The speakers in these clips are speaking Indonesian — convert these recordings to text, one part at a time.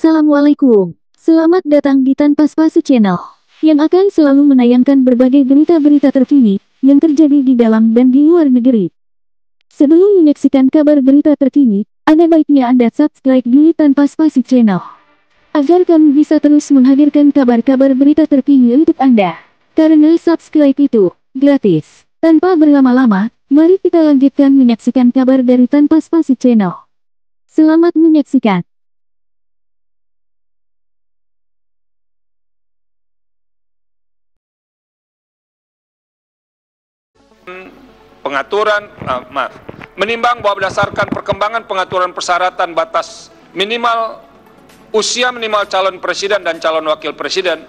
Assalamualaikum. Selamat datang di Tanpa Spasi Channel, yang akan selalu menayangkan berbagai berita-berita terkini yang terjadi di dalam dan di luar negeri. Sebelum menyaksikan kabar berita terkini, ada baiknya Anda subscribe dulu Tanpa Spasi Channel, agar kami bisa terus menghadirkan kabar-kabar berita terkini untuk Anda. Karena subscribe itu gratis. Tanpa berlama-lama, mari kita lanjutkan menyaksikan kabar dari Tanpa Spasi Channel. Selamat menyaksikan. Menimbang bahwa berdasarkan perkembangan pengaturan persyaratan batas minimal usia minimal calon presiden dan calon wakil presiden,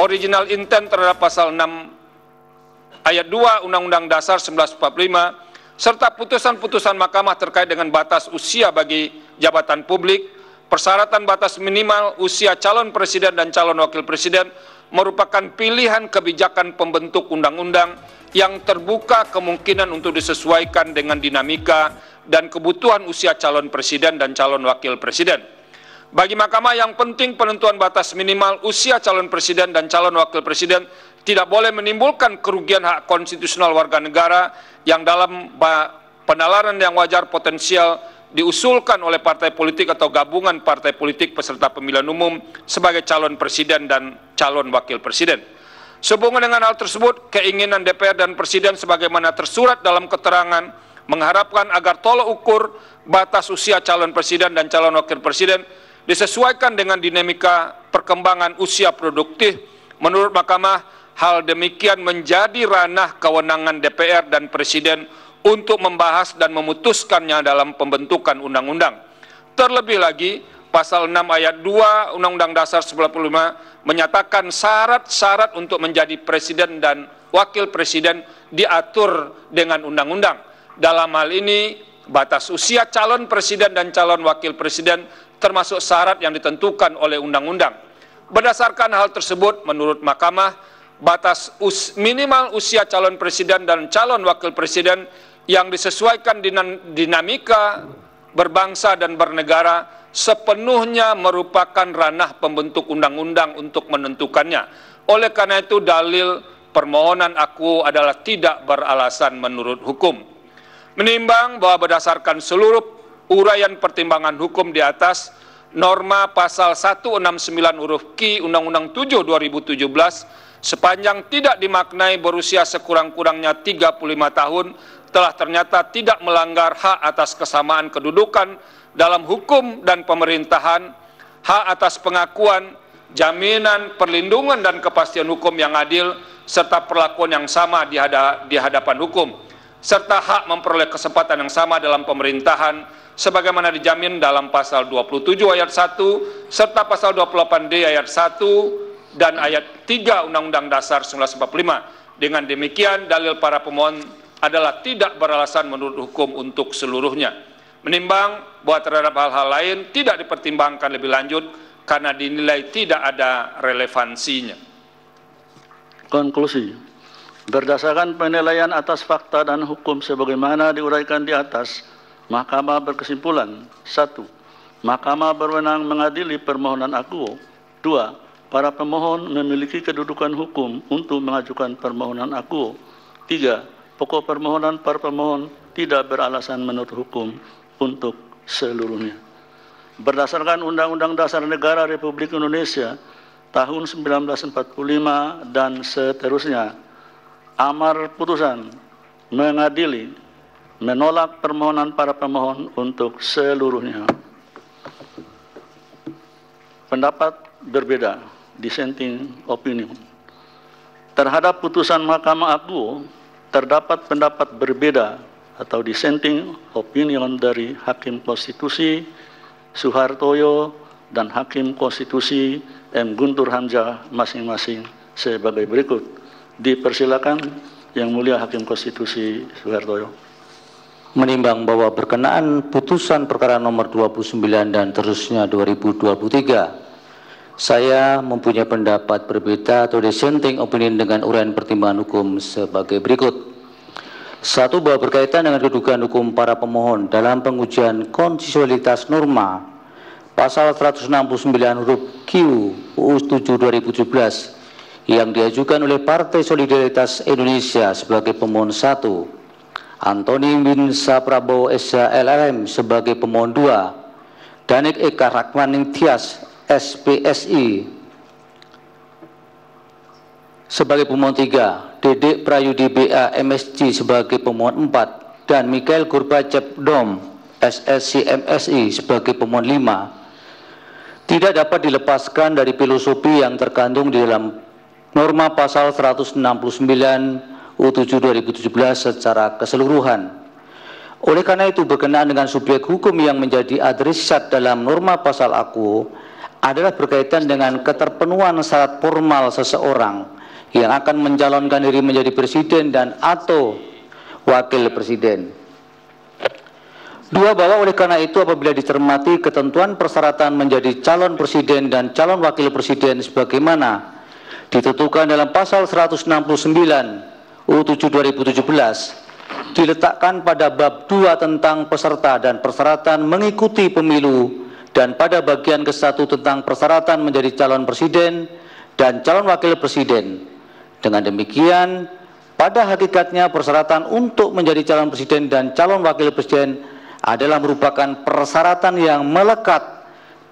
original intent terhadap pasal 6 ayat 2 Undang-Undang Dasar 1945, serta putusan-putusan mahkamah terkait dengan batas usia bagi jabatan publik, persyaratan batas minimal usia calon presiden dan calon wakil presiden merupakan pilihan kebijakan pembentuk undang-undang yang terbuka kemungkinan untuk disesuaikan dengan dinamika dan kebutuhan usia calon presiden dan calon wakil presiden. Bagi Mahkamah yang penting penentuan batas minimal usia calon presiden dan calon wakil presiden tidak boleh menimbulkan kerugian hak konstitusional warga negara yang dalam penalaran yang wajar potensial diusulkan oleh partai politik atau gabungan partai politik peserta pemilihan umum sebagai calon presiden dan calon wakil presiden. Sehubungan dengan hal tersebut, keinginan DPR dan Presiden sebagaimana tersurat dalam keterangan mengharapkan agar tolok ukur batas usia calon presiden dan calon wakil presiden disesuaikan dengan dinamika perkembangan usia produktif. Menurut Mahkamah, hal demikian menjadi ranah kewenangan DPR dan Presiden untuk membahas dan memutuskannya dalam pembentukan undang-undang. Terlebih lagi, Pasal 6 ayat 2 Undang-Undang Dasar 1945 menyatakan syarat-syarat untuk menjadi presiden dan wakil presiden diatur dengan undang-undang. Dalam hal ini, batas usia calon presiden dan calon wakil presiden termasuk syarat yang ditentukan oleh undang-undang. Berdasarkan hal tersebut, menurut Mahkamah, batas minimal usia calon presiden dan calon wakil presiden yang disesuaikan dengan dinamika berbangsa dan bernegara sepenuhnya merupakan ranah pembentuk undang-undang untuk menentukannya. Oleh karena itu, dalil permohonan aku adalah tidak beralasan menurut hukum. Menimbang bahwa berdasarkan seluruh uraian pertimbangan hukum di atas, norma pasal 169 huruf Q Undang-Undang 7 2017 sepanjang tidak dimaknai berusia sekurang-kurangnya 35 tahun telah ternyata tidak melanggar hak atas kesamaan kedudukan dalam hukum dan pemerintahan, hak atas pengakuan, jaminan, perlindungan dan kepastian hukum yang adil, serta perlakuan yang sama di hadapan hukum, serta hak memperoleh kesempatan yang sama dalam pemerintahan, sebagaimana dijamin dalam pasal 27 ayat 1, serta pasal 28D ayat 1 dan ayat 3 Undang-Undang Dasar 1945. Dengan demikian, dalil para pemohon adalah tidak beralasan menurut hukum untuk seluruhnya. Menimbang bahwa terhadap hal-hal lain tidak dipertimbangkan lebih lanjut karena dinilai tidak ada relevansinya. Konklusi. Berdasarkan penilaian atas fakta dan hukum sebagaimana diuraikan di atas, Mahkamah berkesimpulan: 1. Mahkamah berwenang mengadili permohonan akuo. 2. Para pemohon memiliki kedudukan hukum untuk mengajukan permohonan akuo. 3. Pokok permohonan para pemohon tidak beralasan menurut hukum untuk seluruhnya. Berdasarkan Undang-Undang Dasar Negara Republik Indonesia tahun 1945 dan seterusnya, amar putusan mengadili menolak permohonan para pemohon untuk seluruhnya. Pendapat berbeda, dissenting opinion. Terhadap putusan Mahkamah Agung terdapat pendapat berbeda atau dissenting opinion dari Hakim Konstitusi Suhartoyo dan Hakim Konstitusi M. Guntur Hamzah masing-masing sebagai berikut. Dipersilakan Yang Mulia Hakim Konstitusi Suhartoyo. Menimbang bahwa berkenaan putusan perkara nomor 29 dan terusnya 2023, saya mempunyai pendapat berbeda atau dissenting opinion dengan uraian pertimbangan hukum sebagai berikut. 1. Bahwa berkaitan dengan kedudukan hukum para pemohon dalam pengujian konstitusionalitas norma pasal 169 huruf Q UU 7 2017 yang diajukan oleh Partai Solidaritas Indonesia sebagai pemohon 1, Antoni Binsa Prabowo SH LLM sebagai pemohon 2, Danik Eka Rakmaning Tias SPSI sebagai pemohon 3, Dedek Prayudi BA MSG sebagai pemohon 4, dan Mikhail Gorbachev DOM SSC MSI sebagai pemohon 5, tidak dapat dilepaskan dari filosofi yang terkandung di dalam norma pasal 169 UU 7 2017 secara keseluruhan. Oleh karena itu, berkenaan dengan subjek hukum yang menjadi adresat dalam norma pasal aku adalah berkaitan dengan keterpenuhan syarat formal seseorang yang akan mencalonkan diri menjadi presiden dan atau wakil presiden. 2, bahwa oleh karena itu apabila dicermati ketentuan persyaratan menjadi calon presiden dan calon wakil presiden sebagaimana ditentukan dalam pasal 169 UU 7 2017 diletakkan pada bab 2 tentang peserta dan persyaratan mengikuti pemilu dan pada bagian ke-1 tentang persyaratan menjadi calon presiden dan calon wakil presiden. Dengan demikian, pada hakikatnya persyaratan untuk menjadi calon presiden dan calon wakil presiden adalah merupakan persyaratan yang melekat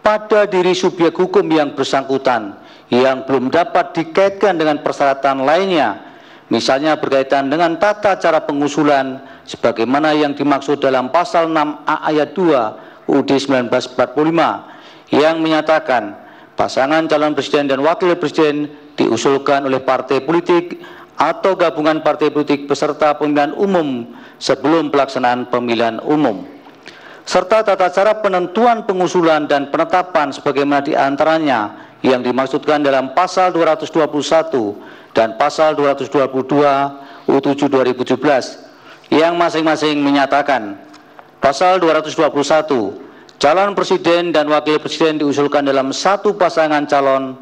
pada diri subjek hukum yang bersangkutan yang belum dapat dikaitkan dengan persyaratan lainnya, misalnya berkaitan dengan tata cara pengusulan sebagaimana yang dimaksud dalam pasal 6A ayat 2 UUD 1945 yang menyatakan pasangan calon presiden dan wakil presiden diusulkan oleh partai politik atau gabungan partai politik peserta pemilihan umum sebelum pelaksanaan pemilihan umum, serta tata cara penentuan pengusulan dan penetapan sebagaimana diantaranya yang dimaksudkan dalam pasal 221 dan pasal 222 UU 7 2017 yang masing-masing menyatakan pasal 221 calon presiden dan wakil presiden diusulkan dalam satu pasangan calon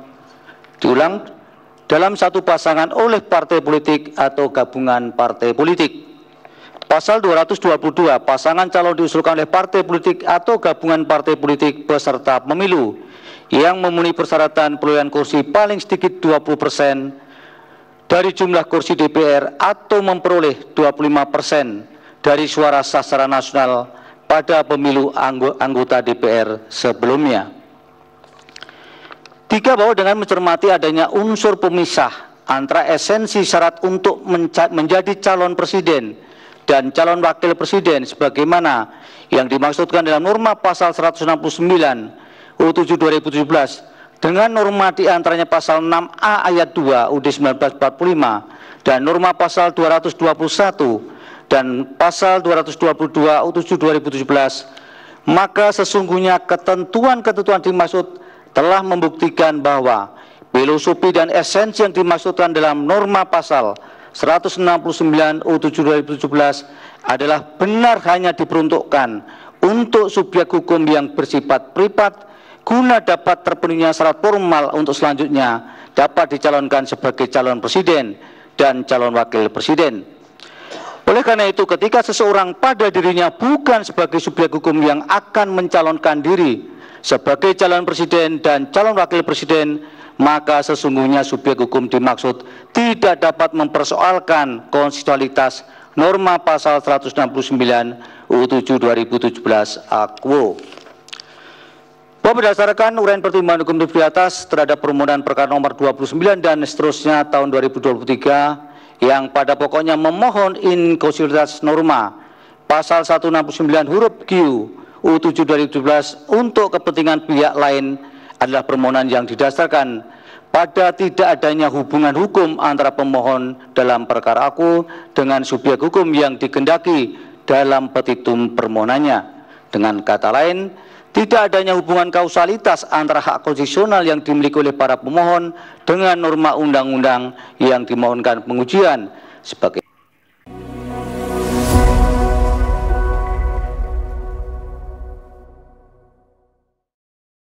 dalam satu pasangan oleh partai politik atau gabungan partai politik. Pasal 222 pasangan calon diusulkan oleh partai politik atau gabungan partai politik peserta pemilu yang memenuhi persyaratan perolehan kursi paling sedikit 20% dari jumlah kursi DPR atau memperoleh 25% dari suara sah secara nasional pada pemilu anggota DPR sebelumnya. 3, bahwa dengan mencermati adanya unsur pemisah antara esensi syarat untuk menjadi calon presiden dan calon wakil presiden sebagaimana yang dimaksudkan dalam norma pasal 169 UU 7 2017 dengan norma diantaranya pasal 6A ayat 2 UUD 1945 dan norma pasal 221 dan pasal 222 UU 7 2017, maka sesungguhnya ketentuan-ketentuan dimaksud telah membuktikan bahwa filosofi dan esensi yang dimaksudkan dalam norma pasal 169 UU 7 2017 adalah benar hanya diperuntukkan untuk subjek hukum yang bersifat privat guna dapat terpenuhinya syarat formal untuk selanjutnya dapat dicalonkan sebagai calon presiden dan calon wakil presiden. Oleh karena itu, ketika seseorang pada dirinya bukan sebagai subjek hukum yang akan mencalonkan diri sebagai calon presiden dan calon wakil presiden, maka sesungguhnya subjek hukum dimaksud tidak dapat mempersoalkan konstitusionalitas norma pasal 169 UU 7 2017 AKWO. Bahwa berdasarkan uraian pertimbangan hukum di atas terhadap permohonan perkara nomor 29 dan seterusnya tahun 2023 yang pada pokoknya memohon inkonstitusionalitas norma pasal 169 huruf Q UU 7 2017 untuk kepentingan pihak lain adalah permohonan yang didasarkan pada tidak adanya hubungan hukum antara pemohon dalam perkara aku dengan subjek hukum yang dikehendaki dalam petitum permohonannya. Dengan kata lain, tidak adanya hubungan kausalitas antara hak konstitusional yang dimiliki oleh para pemohon dengan norma undang-undang yang dimohonkan pengujian sebagai